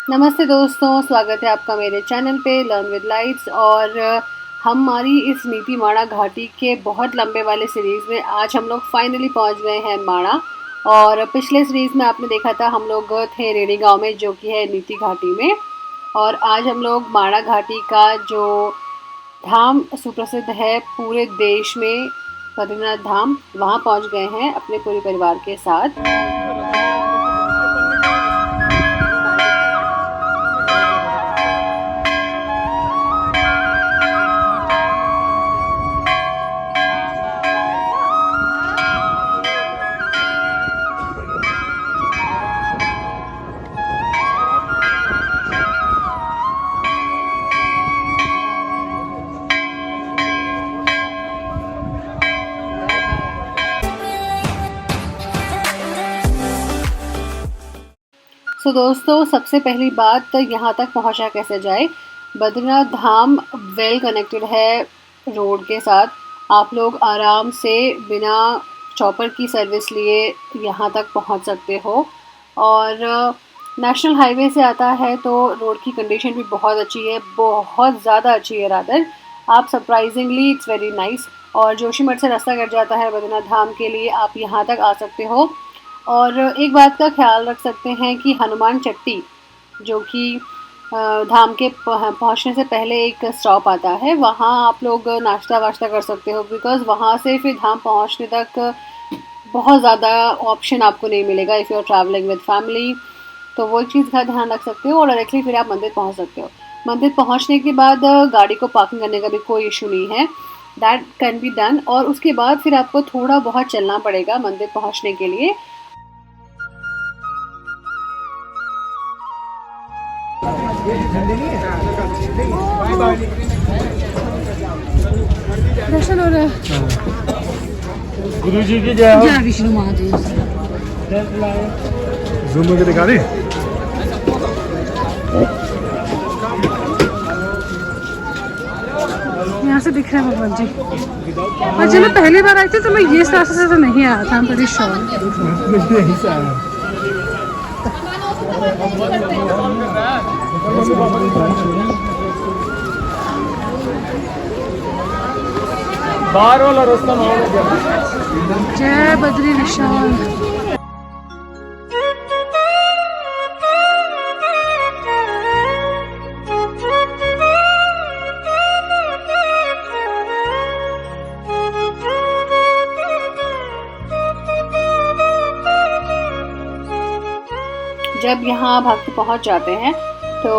नमस्ते दोस्तों, स्वागत है आपका मेरे चैनल पे लर्न विद लाइट्स। और हमारी इस नीति माणा घाटी के बहुत लंबे वाले सीरीज़ में आज हम लोग फाइनली पहुंच गए हैं माणा। और पिछले सीरीज़ में आपने देखा था हम लोग थे रेडी गांव में, जो कि है नीति घाटी में। और आज हम लोग माणा घाटी का जो धाम सुप्रसिद्ध है पूरे देश में, बद्रीनाथ धाम, वहाँ पहुँच गए हैं अपने पूरे परिवार के साथ। दोस्तों, सबसे पहली बात यहाँ तक पहुँचा कैसे जाए। बद्रीनाथ धाम वेल कनेक्टेड है रोड के साथ। आप लोग आराम से बिना चॉपर की सर्विस लिए यहाँ तक पहुँच सकते हो। और नेशनल हाईवे से आता है तो रोड की कंडीशन भी बहुत अच्छी है, बहुत ज़्यादा अच्छी है रादर। आप सरप्राइजिंगली इट्स वेरी नाइस। और जोशीमठ से रास्ता कट जाता है बद्रीनाथ धाम के लिए, आप यहाँ तक आ सकते हो। और एक बात का ख्याल रख सकते हैं कि हनुमान चट्टी, जो कि धाम के पहुंचने से पहले एक स्टॉप आता है, वहाँ आप लोग नाश्ता वाश्ता कर सकते हो। बिकॉज़ वहाँ से फिर धाम पहुंचने तक बहुत ज़्यादा ऑप्शन आपको नहीं मिलेगा if you are travelling with family. तो वो एक चीज़ का ध्यान रख सकते हो और डायरेक्टली फिर आप मंदिर पहुँच सकते हो। मंदिर पहुँचने के बाद गाड़ी को पार्किंग करने का भी कोई इशू नहीं है, दैट कैन बी डन। और उसके बाद फिर आपको थोड़ा बहुत चलना पड़ेगा मंदिर पहुँचने के लिए। दर्शन हो रहा है। गुरु जी की जय हो। जय विष्णु महादेव। जूम करके दिखा रही। यहाँ से दिख रहे हैं भगवान जी। और जब मैं पहली बार आई थी तो मैं ये रास्ते से तो नहीं आया था, बड़ी श्योर। बाहर वाला रास्ता जय बद्री विशाल। जब यहाँ भक्त पहुँच जाते हैं तो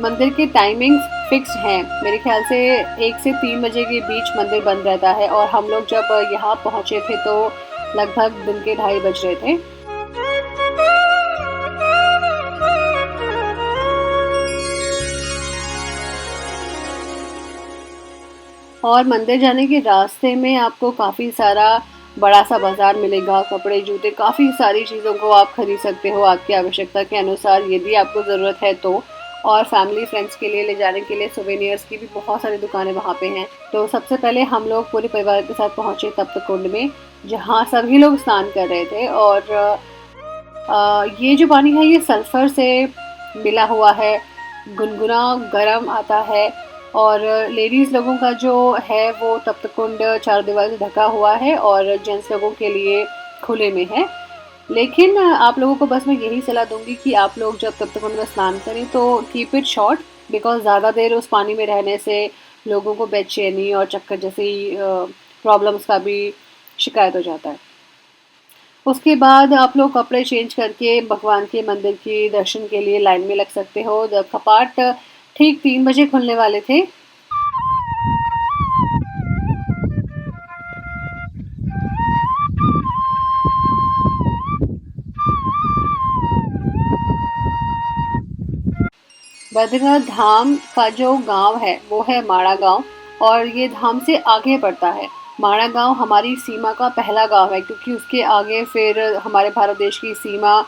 मंदिर की टाइमिंग्स फिक्स हैं। मेरे ख्याल से 1 से 3 बजे के बीच मंदिर बंद रहता है। और हम लोग जब यहाँ पहुँचे थे तो लगभग दिन के 2:30 बज रहे थे। और मंदिर जाने के रास्ते में आपको काफ़ी सारा बड़ा सा बाज़ार मिलेगा, कपड़े जूते काफ़ी सारी चीज़ों को आप खरीद सकते हो आपकी आवश्यकता के अनुसार, यदि आपको ज़रूरत है तो। और फैमिली फ्रेंड्स के लिए ले जाने के लिए सोवेनियर्स की भी बहुत सारी दुकानें वहाँ पे हैं। तो सबसे पहले हम लोग पूरे परिवार के साथ पहुँचे तप्त कुंड में, जहाँ सभी लोग स्नान कर रहे थे। और ये जो पानी है ये सल्फ़र से मिला हुआ है, गुनगुना गर्म आता है। और लेडीज़ लोगों का जो है वो तप्त कुंड चार दीवार से ढका हुआ है और जेंट्स लोगों के लिए खुले में है। लेकिन आप लोगों को बस मैं यही सलाह दूंगी कि आप लोग जब तप्त कुंड में स्नान करें तो कीप इट शॉर्ट, बिकॉज ज़्यादा देर उस पानी में रहने से लोगों को बेचैनी और चक्कर जैसी प्रॉब्लम्स का भी शिकायत हो जाता है। उसके बाद आप लोग कपड़े चेंज करके भगवान के मंदिर के दर्शन के लिए लाइन में लग सकते हो। जब कपाट ठीक 3 बजे खुलने वाले थे, बद्रीनाथ धाम का जो गांव है वो है माणा गांव, और ये धाम से आगे पड़ता है। माणा गांव हमारी सीमा का पहला गांव है, क्योंकि उसके आगे फिर हमारे भारत देश की सीमा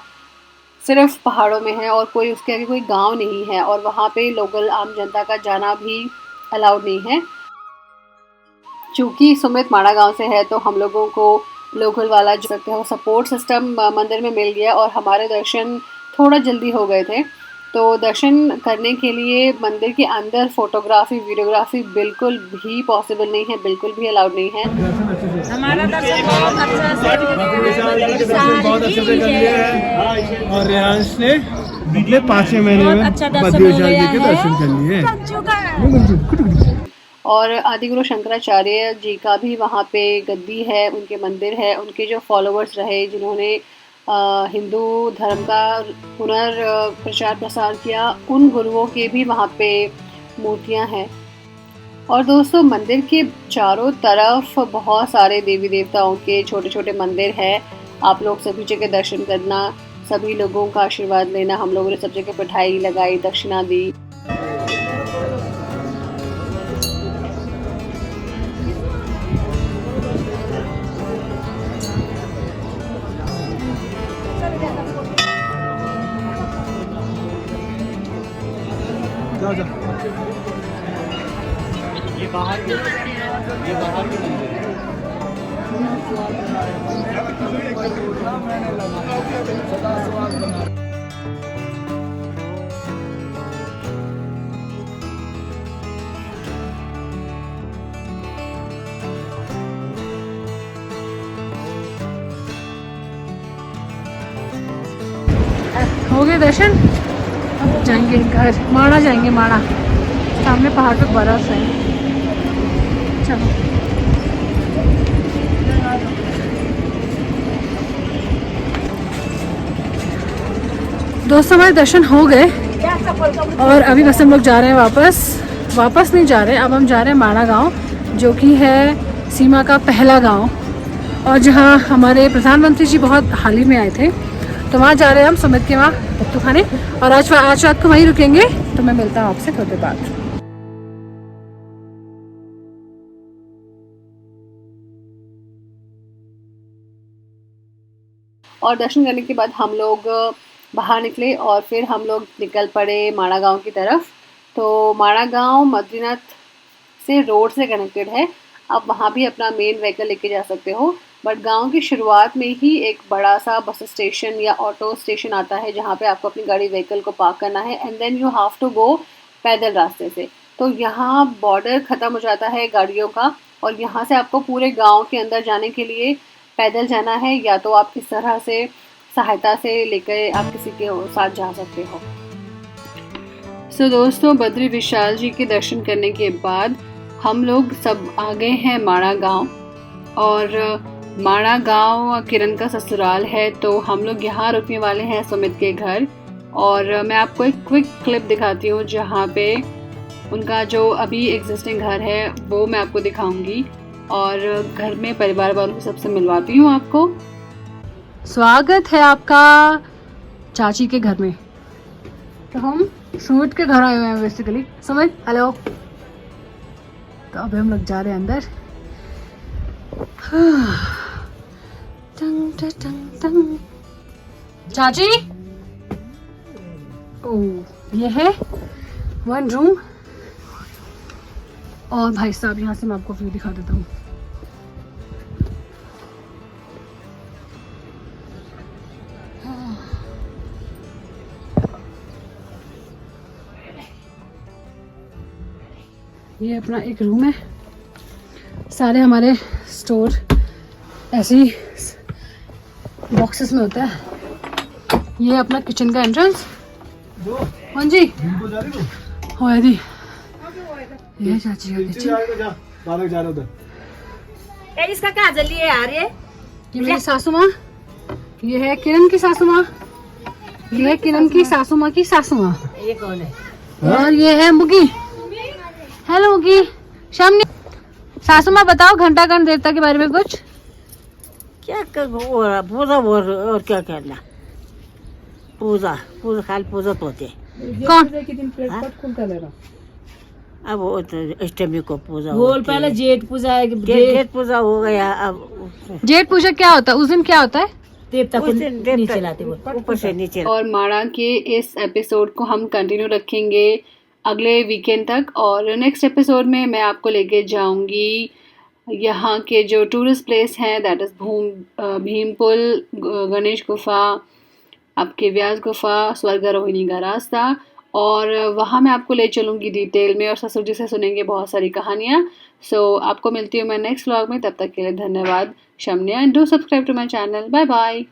सिर्फ पहाड़ों में है और कोई उसके आगे कोई गांव नहीं है। और वहाँ पे लोकल आम जनता का जाना भी अलाउड नहीं है। चूँकि सुमित माणा गांव से है तो हम लोगों को लोकल वाला जो सपोर्ट सिस्टम मंदिर में मिल गया और हमारे दर्शन थोड़ा जल्दी हो गए थे। तो दर्शन करने के लिए मंदिर के अंदर फोटोग्राफी वीडियोग्राफी बिल्कुल भी पॉसिबल नहीं है, बिल्कुल भी अलाउड नहीं है। हमारा दर्शन बहुत अच्छा से बहुत अच्छे से कर लिया है और रेहांश ने पिछले 5 महीने में अच्छा दर्शन बद्री हो विशाल गया जी के है। दर्शन कर लिए और आदिगुरु शंकराचार्य जी का भी वहाँ पे गद्दी है, उनके मंदिर है, उनके जो फॉलोअर्स रहे जिन्होंने हिंदू धर्म का प्रचार प्रसार किया, उन गुरुओं के भी वहाँ पे मूर्तियाँ हैं। और दोस्तों मंदिर के चारों तरफ बहुत सारे देवी देवताओं के छोटे छोटे मंदिर हैं। आप लोग सभी जगह दर्शन करना, सभी लोगों का आशीर्वाद लेना। हम लोगों ने सब जगह मिठाई लगाई, दक्षिणा दी। ये बाहर के मंदिर है। हो गए दर्शन। अब जाएंगे घर, माणा जाएंगे। माणा सामने पहाड़ पे बर्फ है। चलो दोस्तों हमारे दर्शन हो गए और अभी बस हम लोग जा रहे हैं वापस नहीं जा रहे, अब हम जा रहे हैं माणा गांव, जो कि है सीमा का पहला गांव और जहां हमारे प्रधानमंत्री जी बहुत हाल ही में आए थे। तो वहाँ जा रहे हैं हम सुमित के वहाँ पत्तू खाने और आज रात को वहीं रुकेंगे। तो मैं मिलता हूँ आपसे थोड़ी देर बाद। और दर्शन करने के बाद हम लोग बाहर निकले और फिर हम लोग निकल पड़े माणा गांव की तरफ। तो माणा गांव बद्रीनाथ से रोड से कनेक्टेड है, आप वहाँ भी अपना मेन व्हीकल लेके जा सकते हो। बट गांव की शुरुआत में ही एक बड़ा सा बस स्टेशन या ऑटो स्टेशन आता है जहाँ पे आपको अपनी गाड़ी व्हीकल को पार्क करना है and then you have to go पैदल रास्ते से। तो यहाँ बॉर्डर ख़त्म हो जाता है गाड़ियों का और यहाँ से आपको पूरे गांव के अंदर जाने के लिए पैदल जाना है, या तो आप इस तरह से सहायता से लेकर आप किसी के साथ जा सकते हो। सो दोस्तों बद्री विशाल जी के दर्शन करने के बाद हम लोग सब आ गए हैं माणा गांव। और माणा गांव किरण का ससुराल है, तो हम लोग यहाँ रुकने वाले हैं सुमित के घर। और मैं आपको एक क्विक क्लिप दिखाती हूँ जहाँ पे उनका जो अभी एग्जिस्टिंग घर है वो मैं आपको दिखाऊंगी और घर में परिवार वालों को सबसे मिलवाती हूँ आपको। स्वागत है आपका चाची के घर में। तो हम सुमित के घर आए हुए हैं बेसिकली। सुमित हेलो। तो अभी हम लोग जा रहे हैं अंदर। टंग टंग टंग टंग। चाची ओह ये है 1 रूम और भाई साहब यहाँ से मैं आपको व्यू दिखा देता हूँ। ये अपना एक रूम है, सारे हमारे स्टोर ऐसे ही बॉक्सेस में होता है। ये अपना किचन का एंट्रेंस। हाँ जी हो दी। ये चाची का किचन। इसका क्या जल्दी है यार ये मेरी सासू माँ, ये है किरण की सासू माँ, ये है किरण की सासू माँ की सासू माँ। ये कौन है? और ये है मुगी। हेलो मुगी। शामनी सासू माँ बताओ घंटाघर देवता के बारे में कुछ। क्या कर पूजा और क्या करना? पूजा खाली पूजा तो होते। कौन? अब वो तो अष्टमी को पूजा बोल पहले जेठ पूजा है। जेठ पूजा हो गया। अब जेठ पूजा क्या होता है? उस दिन क्या होता है? देवता को उस दिन नीचे लाते बोल। ऊपर से नीचे। और माणा के इस एपिसोड को हम कंटिन्यू रखेंगे अगले वीकेंड तक। और नेक्स्ट एपिसोड में मैं आपको लेके जाऊंगी यहाँ के जो टूरिस्ट प्लेस हैं, दैट इज़ भीमपुल, गणेश गुफा, आपके व्यास गुफा, स्वर्गारोहिणी का रास्ता, और वहाँ मैं आपको ले चलूँगी डिटेल में और ससुर जी से सुनेंगे बहुत सारी कहानियाँ। सो आपको मिलती हूँ मैं नेक्स्ट व्लॉग में, तब तक के लिए धन्यवाद। शम्या, and do subscribe to my channel. Bye bye.